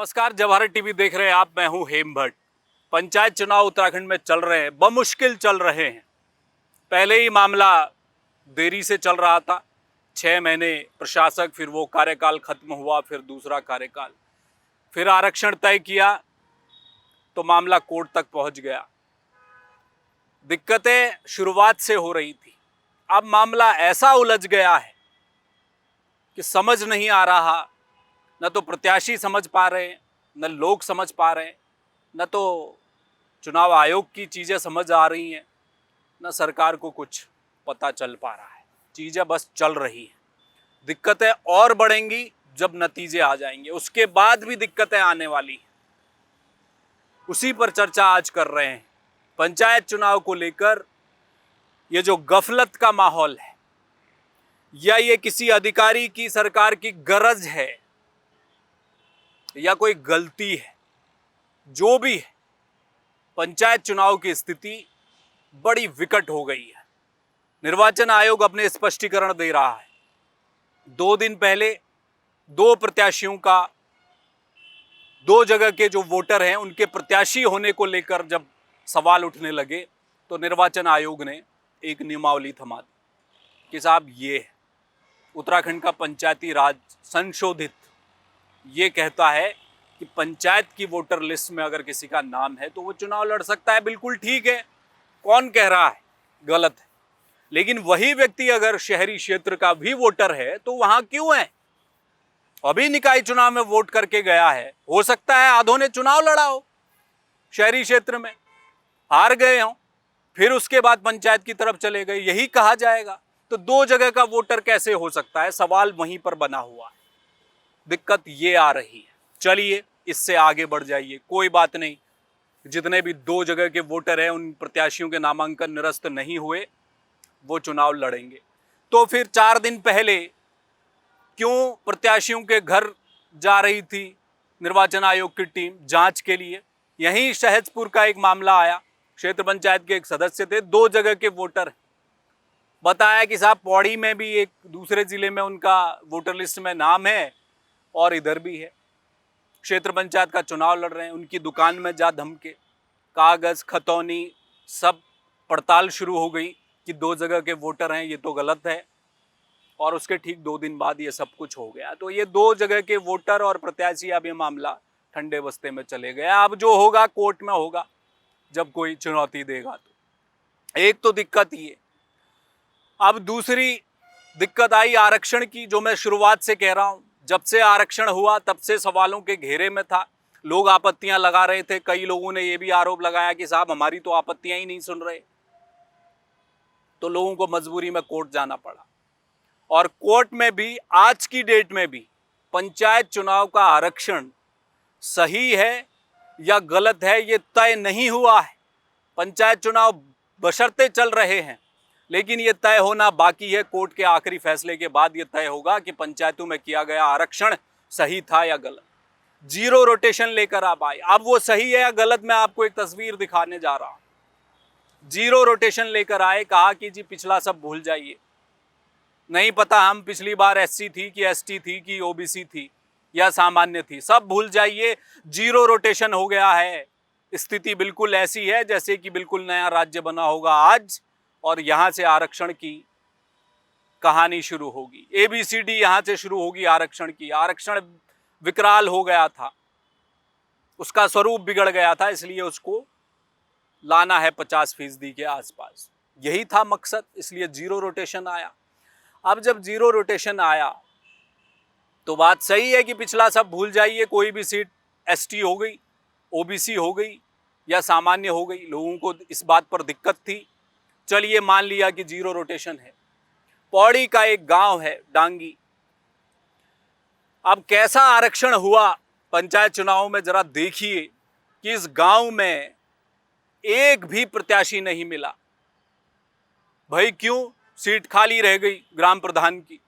नमस्कार, जवाहर टीवी देख रहे हैं आप। मैं हूं हेम भट्ट। पंचायत चुनाव उत्तराखंड में चल रहे हैं, बमुश्किल चल रहे हैं। पहले ही मामला देरी से चल रहा था, 6 महीने प्रशासक, फिर वो कार्यकाल खत्म हुआ, फिर दूसरा कार्यकाल, फिर आरक्षण तय किया तो मामला कोर्ट तक पहुंच गया। दिक्कतें शुरुआत से हो रही थी, अब मामला ऐसा उलझ गया है कि समझ नहीं आ रहा, न तो प्रत्याशी समझ पा रहे हैं, न लोग समझ पा रहे हैं, न तो चुनाव आयोग की चीज़ें समझ आ रही हैं, न सरकार को कुछ पता चल पा रहा है। चीज़ें बस चल रही हैं। दिक्कतें और बढ़ेंगी जब नतीजे आ जाएंगे, उसके बाद भी दिक्कतें आने वाली हैं। उसी पर चर्चा आज कर रहे हैं। पंचायत चुनाव को लेकर ये जो गफलत का माहौल है, या ये किसी अधिकारी की, सरकार की गरज है, या कोई गलती है, जो भी है, पंचायत चुनाव की स्थिति बड़ी विकट हो गई है। निर्वाचन आयोग अपने स्पष्टीकरण दे रहा है। 2 दिन पहले 2 प्रत्याशियों का, 2 जगह के जो वोटर हैं उनके प्रत्याशी होने को लेकर जब सवाल उठने लगे तो निर्वाचन आयोग ने एक नियमावली थमा दी कि साहब, ये है उत्तराखंड का पंचायती राज संशोधित, ये कहता है कि पंचायत की वोटर लिस्ट में अगर किसी का नाम है तो वो चुनाव लड़ सकता है। बिल्कुल ठीक है, कौन कह रहा है गलत है। लेकिन वही व्यक्ति अगर शहरी क्षेत्र का भी वोटर है तो वहां क्यों है? अभी निकाय चुनाव में वोट करके गया है, हो सकता है आधों ने चुनाव लड़ा हो, शहरी क्षेत्र में हार गए हो, फिर उसके बाद पंचायत की तरफ चले गए, यही कहा जाएगा। तो 2 जगह का वोटर कैसे हो सकता है? सवाल वहीं पर बना हुआ है। दिक्कत ये आ रही है। चलिए, इससे आगे बढ़ जाइए, कोई बात नहीं। जितने भी 2 जगह के वोटर हैं, उन प्रत्याशियों के नामांकन निरस्त नहीं हुए, वो चुनाव लड़ेंगे। तो फिर 4 दिन पहले क्यों प्रत्याशियों के घर जा रही थी निर्वाचन आयोग की टीम जांच के लिए? यहीं सहजपुर का एक मामला आया। क्षेत्र पंचायत के एक सदस्य थे, 2 जगह के वोटर, बताया कि साहब पौड़ी में भी एक दूसरे जिले में उनका वोटर लिस्ट में नाम है और इधर भी है। क्षेत्र पंचायत का चुनाव लड़ रहे हैं, उनकी दुकान में जा धमके, कागज खतौनी, सब पड़ताल शुरू हो गई कि 2 जगह के वोटर हैं, ये तो गलत है। और उसके ठीक 2 दिन बाद ये सब कुछ हो गया। तो ये 2 जगह के वोटर और प्रत्याशी, अब ये मामला ठंडे बस्ते में चले गया। अब जो होगा कोर्ट में होगा, जब कोई चुनौती देगा तो। एक तो दिक्कत ये। अब दूसरी दिक्कत आई आरक्षण की, जो मैं शुरुआत से कह रहा हूं। जब से आरक्षण हुआ तब से सवालों के घेरे में था, लोग आपत्तियां लगा रहे थे। कई लोगों ने यह भी आरोप लगाया कि साहब हमारी तो आपत्तियां ही नहीं सुन रहे। तो लोगों को मजबूरी में कोर्ट जाना पड़ा, और कोर्ट में भी आज की डेट में भी पंचायत चुनाव का आरक्षण सही है या गलत है ये तय नहीं हुआ है। पंचायत चुनाव बशर्ते चल रहे हैं, लेकिन ये तय होना बाकी है। कोर्ट के आखिरी फैसले के बाद ये तय होगा कि पंचायतों में किया गया आरक्षण सही था या गलत। 0 रोटेशन लेकर आप आए, अब वो सही है या गलत मैं आपको एक तस्वीर दिखाने जा रहा हूं। 0 रोटेशन लेकर आए, कहा कि जी पिछला सब भूल जाइए, नहीं पता हम पिछली बार एससी थी कि एसटी थी कि ओबीसी थी या सामान्य थी, सब भूल जाइए। 0 रोटेशन हो गया है। स्थिति बिल्कुल ऐसी है जैसे कि बिल्कुल नया राज्य बना होगा आज, और यहां से आरक्षण की कहानी शुरू होगी। ABCD यहां से शुरू होगी आरक्षण की। आरक्षण विकराल हो गया था, उसका स्वरूप बिगड़ गया था, इसलिए उसको लाना है 50% के आसपास। यही था मकसद, इसलिए 0 रोटेशन आया। अब जब 0 रोटेशन आया तो बात सही है कि पिछला सब भूल जाइए, कोई भी सीट ST हो गई, OBC हो गई या सामान्य हो गई। लोगों को इस बात पर दिक्कत थी। चलिए मान लिया कि 0 रोटेशन है। पौड़ी का एक गांव है डांगी। अब कैसा आरक्षण हुआ पंचायत चुनाव में, जरा देखिए कि इस गांव में एक भी प्रत्याशी नहीं मिला। भाई क्यों? सीट खाली रह गई ग्राम प्रधान की।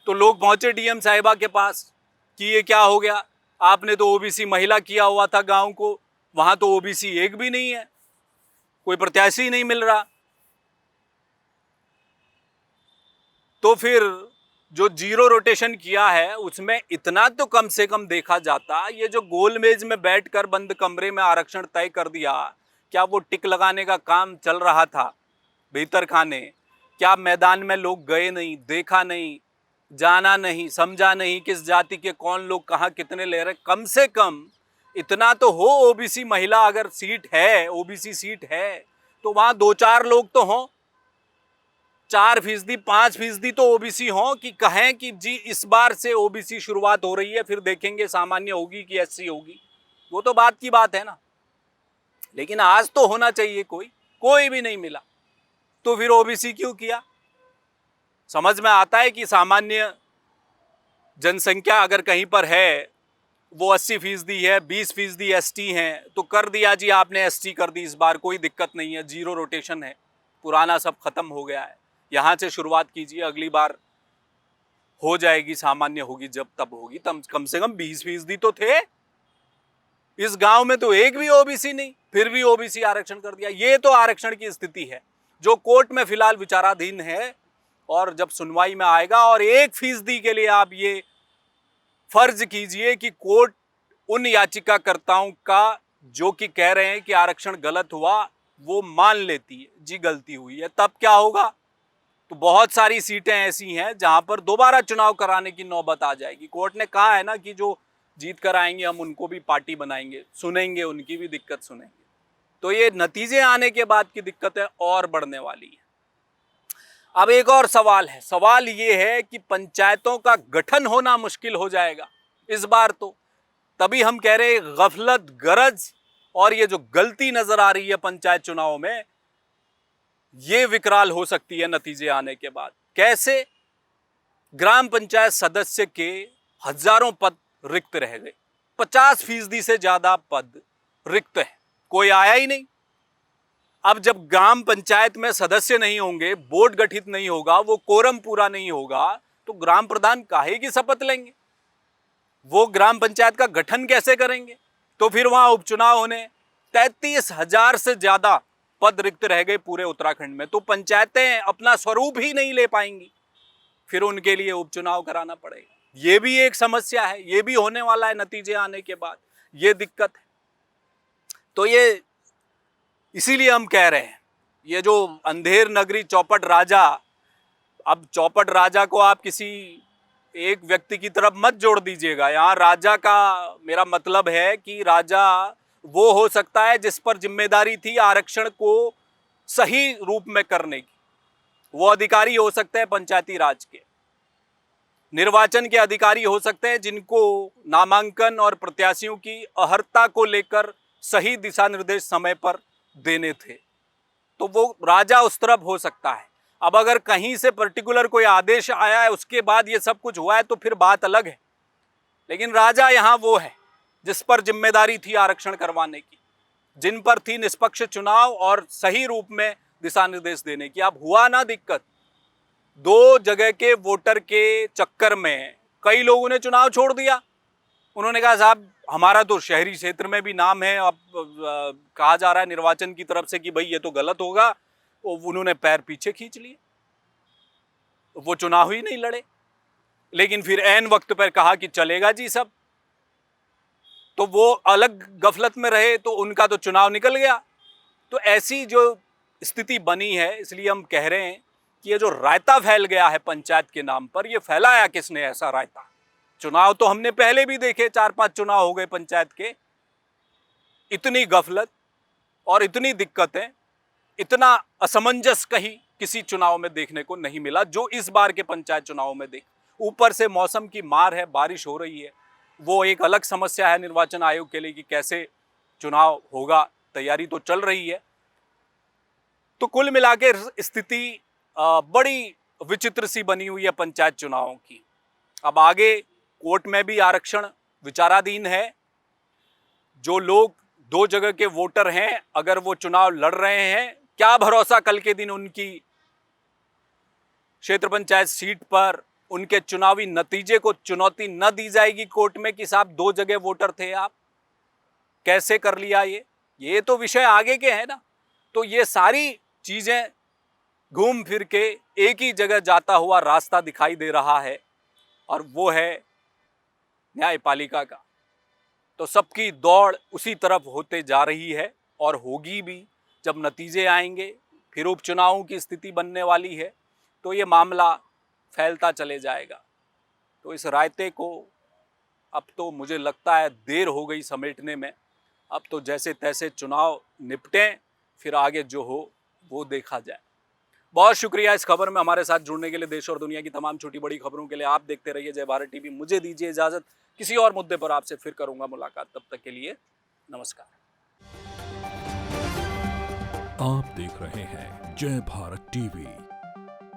तो लोग पहुंचे DM साहिबा के पास कि ये क्या हो गया, आपने तो OBC महिला किया हुआ था गांव को, वहां तो OBC एक भी नहीं है, कोई प्रत्याशी ही नहीं मिल रहा। तो फिर जो जीरो रोटेशन किया है उसमें इतना तो कम से कम देखा जाता। ये जो गोलमेज में बैठकर बंद कमरे में आरक्षण तय कर दिया, क्या वो टिक लगाने का काम चल रहा था भीतर खाने? क्या मैदान में लोग गए नहीं, देखा नहीं, जाना नहीं, समझा नहीं किस जाति के कौन लोग कहाँ कितने ले रहे? कम से कम इतना तो हो, ओबीसी महिला अगर सीट है, ओबीसी सीट है, तो वहां 2-4 लोग तो हों, 4%, 5% तो ओबीसी हों, कि कहें कि जी इस बार से ओबीसी शुरुआत हो रही है, फिर देखेंगे सामान्य होगी कि एससी होगी। वो तो बात की बात है ना। लेकिन आज तो होना चाहिए, कोई भी नहीं मिला, तो फिर ओबीसी क्यों किया? समझ में आता है कि सामान्य जनसंख्या अगर कहीं पर है वो 80% है, 20% एसटी हैं, तो कर दिया जी आपने, एसटी कर दी इस बार, कोई दिक्कत नहीं है, जीरो रोटेशन है, पुराना सब खत्म हो गया है, यहाँ से शुरुआत कीजिए, अगली बार हो जाएगी, सामान्य होगी, जब तब होगी। तब कम से कम 20% तो थे। इस गांव में तो एक भी ओबीसी नहीं, फिर भी ओबीसी आरक्षण कर दिया। ये तो आरक्षण की स्थिति है जो कोर्ट में फिलहाल विचाराधीन है, और जब सुनवाई में आएगा। और 1% के लिए आप ये फर्ज कीजिए कि कोर्ट उन याचिकाकर्ताओं का जो कि कह रहे हैं कि आरक्षण गलत हुआ, वो मान लेती है जी गलती हुई है, तब क्या होगा? तो बहुत सारी सीटें ऐसी हैं जहां पर दोबारा चुनाव कराने की नौबत आ जाएगी। कोर्ट ने कहा है ना कि जो जीत कर आएंगे हम उनको भी पार्टी बनाएंगे, सुनेंगे, उनकी भी दिक्कत सुनेंगे। तो ये नतीजे आने के बाद की दिक्कतें और बढ़ने वाली है। अब एक और सवाल है, सवाल ये है कि पंचायतों का गठन होना मुश्किल हो जाएगा इस बार। तो तभी हम कह रहे हैं गफलत, गरज और ये जो गलती नजर आ रही है पंचायत चुनाव में, ये विकराल हो सकती है नतीजे आने के बाद। कैसे? ग्राम पंचायत सदस्य के हजारों पद रिक्त रह गए, 50% से ज्यादा पद रिक्त हैं, कोई आया ही नहीं। अब जब ग्राम पंचायत में सदस्य नहीं होंगे, बोर्ड गठित नहीं होगा, वो कोरम पूरा नहीं होगा, तो ग्राम प्रधान काहे की शपथ लेंगे? वो ग्राम पंचायत का गठन कैसे करेंगे? तो फिर वहां उपचुनाव होने, 33,000 से ज्यादा पद रिक्त रह गए पूरे उत्तराखंड में। तो पंचायतें अपना स्वरूप ही नहीं ले पाएंगी, फिर उनके लिए उपचुनाव कराना पड़ेगा। ये भी एक समस्या है, ये भी होने वाला है नतीजे आने के बाद, ये दिक्कत है। तो ये इसीलिए हम कह रहे हैं, ये जो अंधेर नगरी चौपट राजा, अब चौपट राजा को आप किसी एक व्यक्ति की तरफ मत जोड़ दीजिएगा। यहाँ राजा का मेरा मतलब है कि राजा वो हो सकता है जिस पर जिम्मेदारी थी आरक्षण को सही रूप में करने की। वो अधिकारी हो सकते हैं पंचायती राज के, निर्वाचन के अधिकारी हो सकते हैं जिनको नामांकन और प्रत्याशियों की अहर्ता को लेकर सही दिशा निर्देश समय पर देने थे, तो वो राजा उस तरफ हो सकता है। अब अगर कहीं से पर्टिकुलर कोई आदेश आया है उसके बाद ये सब कुछ हुआ है तो फिर बात अलग है, लेकिन राजा यहाँ वो है जिस पर जिम्मेदारी थी आरक्षण करवाने की, जिन पर थी निष्पक्ष चुनाव और सही रूप में दिशा निर्देश देने की। अब हुआ ना दिक्कत, 2 जगह के वोटर के चक्कर में कई लोगों ने चुनाव छोड़ दिया। उन्होंने कहा साहब हमारा तो शहरी क्षेत्र में भी नाम है, अब कहा जा रहा है निर्वाचन की तरफ से कि भाई ये तो गलत होगा, उन्होंने पैर पीछे खींच लिए, वो चुनाव ही नहीं लड़े। लेकिन फिर ऐन वक्त पर कहा कि चलेगा जी सब, तो वो अलग गफलत में रहे, तो उनका तो चुनाव निकल गया। तो ऐसी जो स्थिति बनी है, इसलिए हम कह रहे हैं कि ये जो रायता फैल गया है पंचायत के नाम पर, ये फैलाया किसने ऐसा रायता? चुनाव तो हमने पहले भी देखे, 4-5 चुनाव हो गए पंचायत के, इतनी गफलत और इतनी दिक्कतें, इतना असमंजस कहीं किसी चुनाव में देखने को नहीं मिला जो इस बार के पंचायत चुनाव में देख। ऊपर से मौसम की मार है, बारिश हो रही है, वो एक अलग समस्या है निर्वाचन आयोग के लिए कि कैसे चुनाव होगा, तैयारी तो चल रही है। तो कुल मिलाकर स्थिति बड़ी विचित्र सी बनी हुई है पंचायत चुनावों की। अब आगे कोर्ट में भी आरक्षण विचाराधीन है। जो लोग 2 जगह के वोटर हैं, अगर वो चुनाव लड़ रहे हैं, क्या भरोसा कल के दिन उनकी क्षेत्र पंचायत सीट पर उनके चुनावी नतीजे को चुनौती न दी जाएगी कोर्ट में कि साहब 2 जगह वोटर थे आप, कैसे कर लिया? ये तो विषय आगे के हैं ना। तो ये सारी चीजें घूम फिर के एक ही जगह जाता हुआ रास्ता दिखाई दे रहा है और वो है न्यायपालिका का। तो सबकी दौड़ उसी तरफ होते जा रही है और होगी भी। जब नतीजे आएंगे, फिर उपचुनावों की स्थिति बनने वाली है, तो ये मामला फैलता चले जाएगा। तो इस रायते को अब तो मुझे लगता है देर हो गई समेटने में। अब तो जैसे तैसे चुनाव निपटें, फिर आगे जो हो वो देखा जाए। बहुत शुक्रिया इस खबर में हमारे साथ जुड़ने के लिए। देश और दुनिया की तमाम छोटी बड़ी खबरों के लिए आप देखते रहिए जय भारत टीवी। मुझे दीजिए इजाजत, किसी और मुद्दे पर आपसे फिर करूंगा मुलाकात। तब तक के लिए नमस्कार। आप देख रहे हैं जय भारत टीवी।